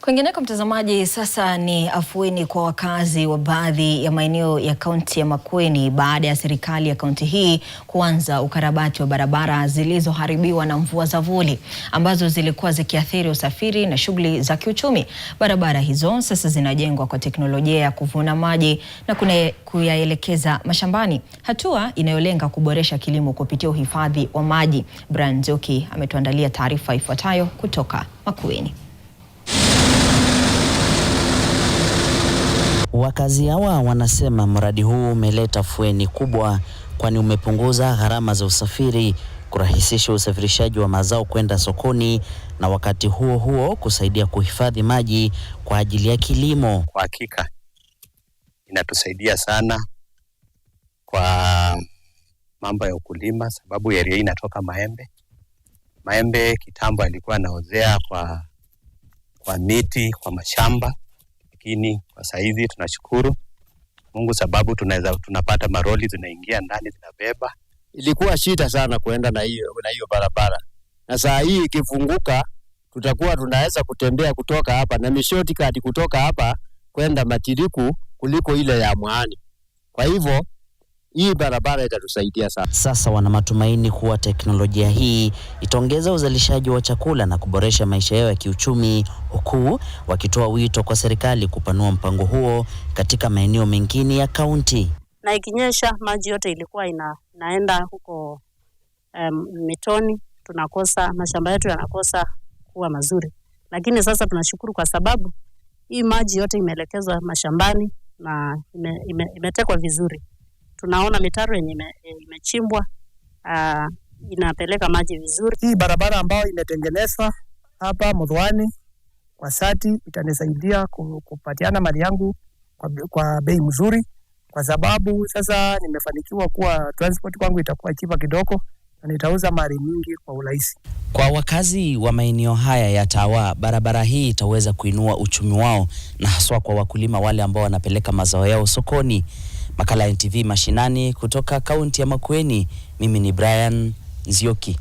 Kwingineko mtazamaji, sasa ni afueni kwa wakazi wa baadhi ya maeneo ya kaunti ya Makueni baada ya serikali ya kaunti hii kuanza ukarabati wa barabara zilizoharibiwa na mvua za vuli ambazo zilikuwa zikiathiri usafiri na shughuli za kiuchumi. Barabara hizo sasa zinajengwa kwa teknolojia ya kuvuna maji na kuyaelekeza mashambani, hatua inayolenga kuboresha kilimo kupitia uhifadhi wa maji. Brian Nzioki ametuandalia taarifa ifuatayo kutoka Makueni. Wakazi hawa wanasema mradi huu umeleta afueni kubwa, kwani umepunguza gharama za usafiri, kurahisisha usafirishaji wa mazao kwenda sokoni na wakati huo huo kusaidia kuhifadhi maji kwa ajili ya kilimo. Kwa hakika inatusaidia sana kwa mambo ya ukulima, sababu area hii inatoka maembe. Maembe kitambo alikuwa anaozea kwa miti, kwa mashamba. Lakini kwa saizi tunashukuru Mungu sababu tunapata maroli zinaingia ndani zinabeba. Ilikuwa shida sana kuenda na hiyo barabara. Na saa hii ikifunguka tutakuwa tunaweza kutembea kutoka hapa na mishoti kati kutoka hapa kwenda Matiriku kuliko ile ya Mwani. Kwa hivyo hii barabara itatusaidia sana. Sasa wana matumaini kuwa teknolojia hii itaongeza uzalishaji wa chakula na kuboresha maisha yao ya kiuchumi, huku wakitoa wito kwa serikali kupanua mpango huo katika maeneo mengine ya kaunti. Na ikinyesha maji yote ilikuwa inaenda huko mitoni, tunakosa mashamba yetu yanakosa kuwa mazuri. Lakini sasa tunashukuru kwa sababu hii maji yote imeelekezwa mashambani na imetekwa vizuri. Tunaona mitaro yenye imechimbwa inapeleka maji vizuri. Hii barabara ambayo imetengenezwa hapa Muthwani kwa sati itanisaidia kupatiana mali yangu kwa bei mzuri, kwa sababu sasa nimefanikiwa kuwa transport kwangu itakuwa chipa kidogo na nitauza mali mingi kwa urahisi. Kwa wakazi wa maeneo haya ya Tawa, barabara hii itaweza kuinua uchumi wao na haswa kwa wakulima wale ambao wanapeleka mazao yao sokoni. Makala ya NTV Mashinani kutoka kaunti ya Makueni, mimi ni Brian Nzioki.